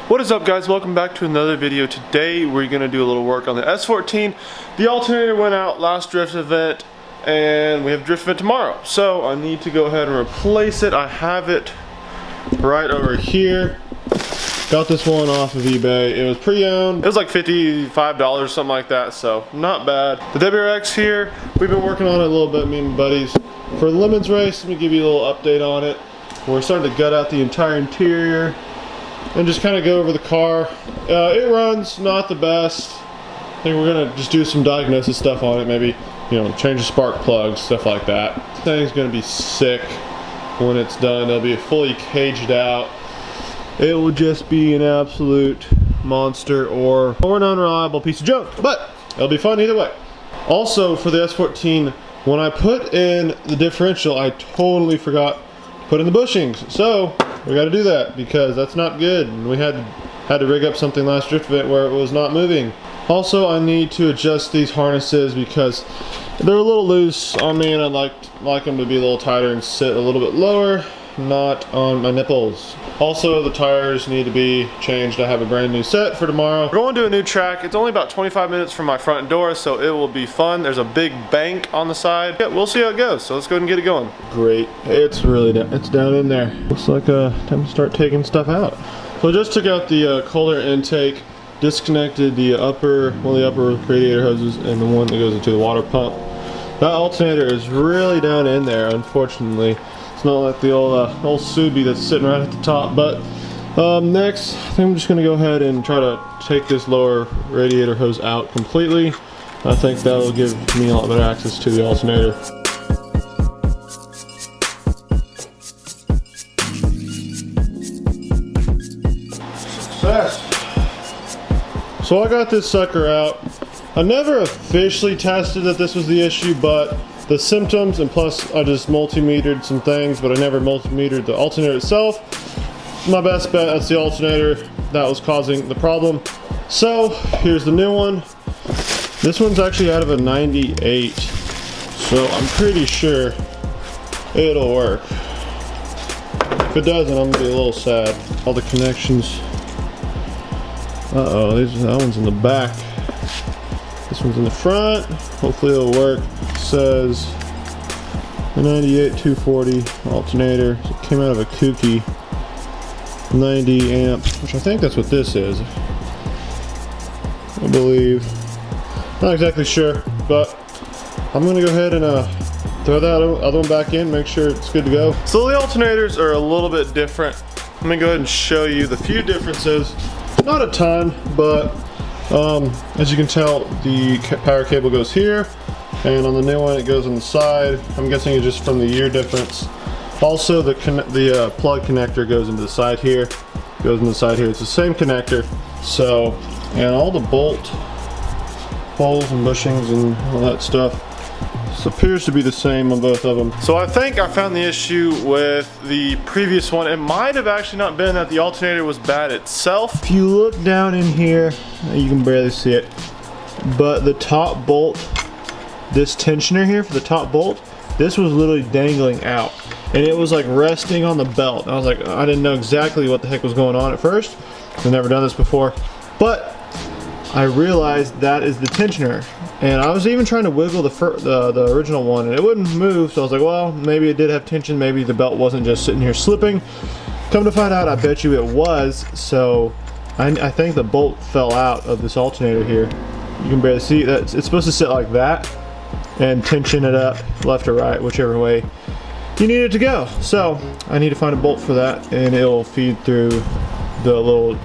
What is up, guys? Welcome back to another video. Today we're going to do a little work on the S14. The alternator went out last drift event and we have drift event tomorrow. So I need to go ahead and replace it. I have it right over here. Got this one off of eBay. It was pre-owned. It was like $55, something like that, so not bad. The WRX here, we've been working on it a little bit, me and my buddies. For the Lemons race, let me give you a little update on it. We're starting to gut out the entire interior and just kind of go over the car. It runs not the best. I think we're gonna just do some diagnosis stuff on it, maybe, you know, change the spark plugs, stuff like that. This thing's gonna be sick when it's done. It'll be fully caged out. It will just be an absolute monster or an unreliable piece of junk, but it'll be fun either way. Also, for the S14, when I put in the differential, I totally forgot to put in the bushings. So we got to do that because that's not good. And we had to rig up something last drift event where it was not moving. Also, I need to adjust these harnesses because they're a little loose on me, and I'd like them to be a little tighter and sit a little bit lower, not on my nipples. Also, the tires need to be changed. I have a brand new set for tomorrow. We're going to a new track. It's only about 25 minutes from my front door, so it will be fun. There's a big bank on the side. Yeah, we'll see how it goes. So let's go ahead and get it going. Great. It's really down. It's down in there. Looks like time to start taking stuff out. So I just took out the cold air intake, disconnected the one of the upper radiator hoses and the one that goes into the water pump. That alternator is really down in there, unfortunately. It's not like the old Subi that's sitting right at the top. But next, I think I'm just going to go ahead and try to take this lower radiator hose out completely. I think that will give me a lot better access to the alternator. Success! So I got this sucker out. I never officially tested that this was the issue, but the symptoms, and plus I just multimetered some things, but I never multimetered the alternator itself. My best bet, that's the alternator that was causing the problem. So here's the new one. This one's actually out of a 98, so I'm pretty sure it'll work. If it doesn't, I'm gonna be a little sad. All the connections. Uh-oh, that one's in the back. This one's in the front. Hopefully it'll work. It says a 98 240 alternator. So it came out of a kooky 90 amp, which I think that's what this is. I believe. Not exactly sure, but I'm gonna go ahead and throw that other one back in, make sure it's good to go. So the alternators are a little bit different. Let me go ahead and show you the few differences. Not a ton, but as you can tell, the power cable goes here, and on the new one it goes on the side. I'm guessing it's just from the year difference. Also, the plug connector goes into the side here. Goes into the side here. It's the same connector. So, and all the bolt holes and bushings and all that stuff. This appears to be the same on both of them. So I think I found the issue with the previous one. It might have actually not been that the alternator was bad itself. If you look down in here, you can barely see it, but the top bolt, this tensioner here for the top bolt, this was literally dangling out, and it was like resting on the belt. And I was like, I didn't know exactly what the heck was going on at first. I've never done this before, but I realized that is the tensioner. And I was even trying to wiggle the original one, and it wouldn't move. So I was like, well, maybe it did have tension. Maybe the belt wasn't just sitting here slipping. Come to find out, I bet you it was. So I think the bolt fell out of this alternator here. You can barely see that. It's supposed to sit like that and tension it up left or right, whichever way you need it to go. So I need to find a bolt for that, and it will feed through the little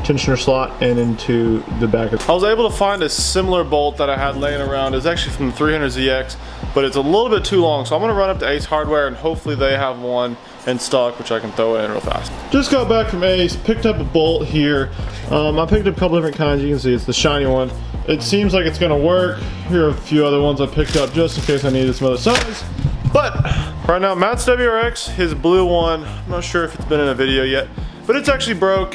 tensioner slot and into the back. I was able to find a similar bolt that I had laying around. It's actually from the 300ZX, but it's a little bit too long, so I'm gonna run up to Ace Hardware and hopefully they have one in stock, which I can throw in real fast. Just got back from Ace, picked up a bolt here. I picked up a couple different kinds. You can see it's the shiny one. It seems like it's gonna work. Here are a few other ones I picked up just in case I needed some other size. But right now, Matt's WRX, his blue one, I'm not sure if it's been in a video yet, but it's actually broke.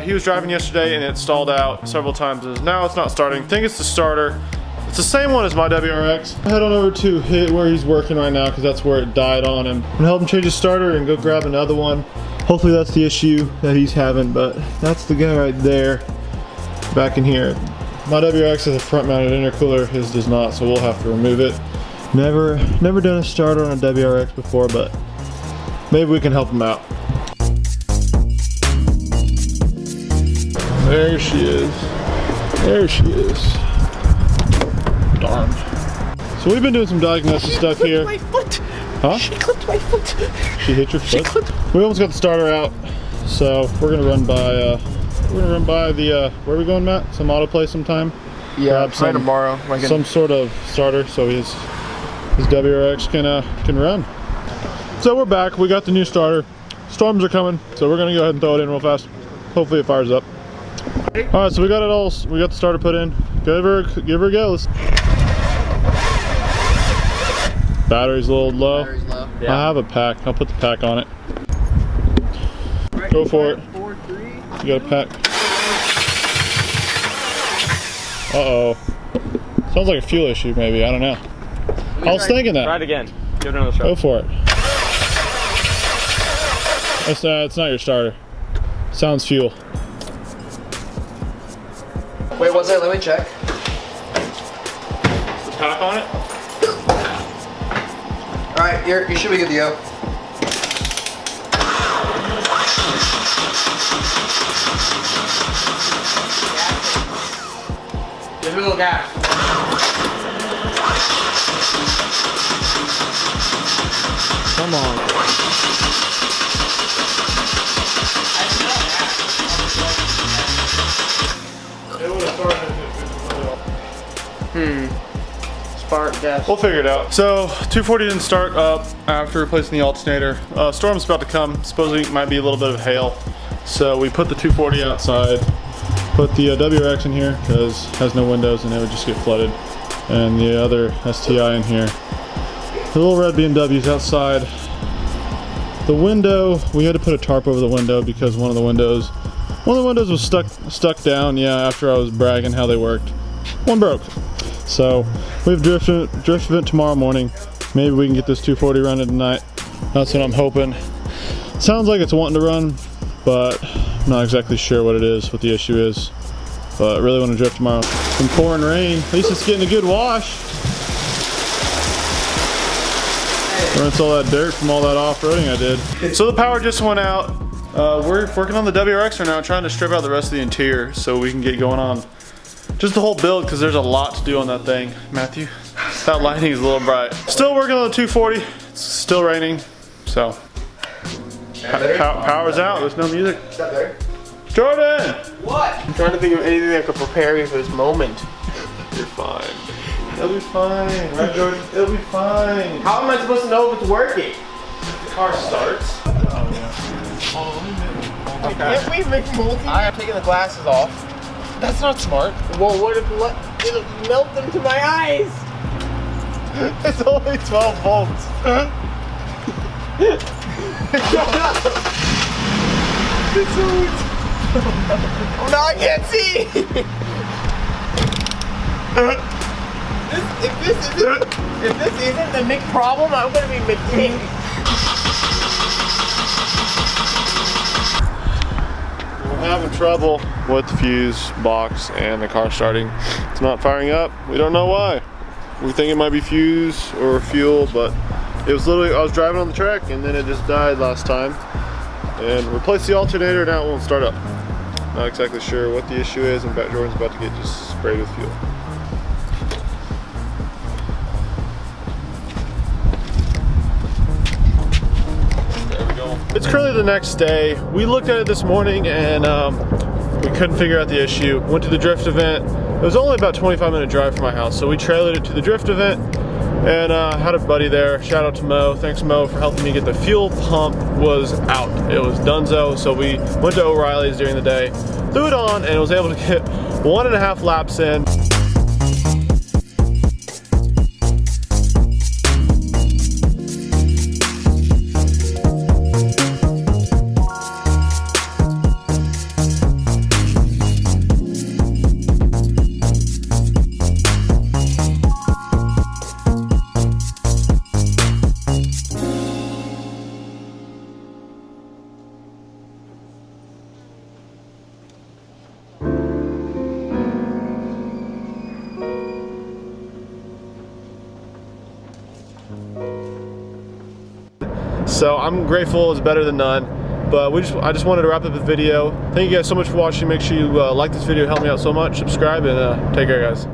He was driving yesterday and it stalled out several times. Now it's not starting. I think it's the starter. It's the same one as my WRX. I head on over to where he's working right now because that's where it died on him. I'm gonna help him change his starter and go grab another one. Hopefully that's the issue that he's having, but that's the guy right there back in here. My WRX has a front mounted intercooler, his does not, so we'll have to remove it. Never done a starter on a WRX before, but maybe we can help him out. There she is. There she is. Darn. So we've been doing some diagnosis stuff here. My foot. Huh? She clipped my foot. She hit your foot? She clipped. We almost got the starter out, so we're gonna run by the where are we going, Matt? Some auto play sometime? Yeah, try tomorrow. Some sort of starter so his WRX can run. So we're back. We got the new starter. Storms are coming, so we're gonna go ahead and throw it in real fast. Hopefully it fires up. All right, so we got it all. We got the starter put in. Give her a go. Battery's a little low. Battery's low. Yeah. I have a pack. I'll put the pack on it. Go for it. 4, 3, You got a pack. Uh-oh. Sounds like a fuel issue, maybe. I don't know. I was thinking that. Try it again. Give it another shot. Go for it. It's not your starter. Sounds fuel. Wait, what's that? Let me check. The pack on it? Alright, you should be good to go. Give me a little gas. Come on. It would have started Spark gas. We'll figure it out. So 240 didn't start up after replacing the alternator. Storm's about to come. Supposedly it might be a little bit of hail. So we put the 240 outside, put the WRX in here because it has no windows and it would just get flooded. And the other STI in here. The little red BMW's outside. The window, we had to put a tarp over the window because one of the windows was stuck down, yeah, after I was bragging how they worked. One broke. So we have drift event tomorrow morning. Maybe we can get this 240 running tonight. That's what I'm hoping. Sounds like it's wanting to run, but I'm not exactly sure what the issue is. But I really want to drift tomorrow. Some pouring rain. At least it's getting a good wash. Rinse all that dirt from all that off-roading I did. So the power just went out. We're working on the WRX right now, trying to strip out the rest of the interior so we can get going on just the whole build because there's a lot to do on that thing. Matthew, that lighting is a little bright. Still working on the 240. It's still raining, so power's out. There's no music. Is that better? Jordan! What? I'm trying to think of anything that could prepare me for this moment. You're fine. It'll be fine, right, Jordan? It'll be fine. How am I supposed to know if it's working? The car starts. Oh yeah. Can't we make multi? I am taking the glasses off. That's not smart. Well, what if it'll melt them to my eyes? It's only 12 volts. It's only oh, no, I can't see. If this isn't the Mick problem, I'm gonna be McKing. We're having trouble with the fuse box and the car starting. It's not firing up. We don't know why. We think it might be fuse or fuel, but it was literally, I was driving on the track and then it just died last time. And replaced the alternator, now it won't start up. Not exactly sure what the issue is. In fact, Jordan's about to get just sprayed with fuel. It's currently the next day. We looked at it this morning and we couldn't figure out the issue. Went to the drift event. It was only about a 25-minute drive from my house, so we trailered it to the drift event and had a buddy there. Shout out to Mo. Thanks, Mo, for helping me get the fuel pump was out. It was donezo, so we went to O'Reilly's during the day, threw it on, and was able to get 1.5 laps in. So I'm grateful it's better than none. But I just wanted to wrap up the video. Thank you guys so much for watching. Make sure you like this video, help me out so much. Subscribe, and take care, guys.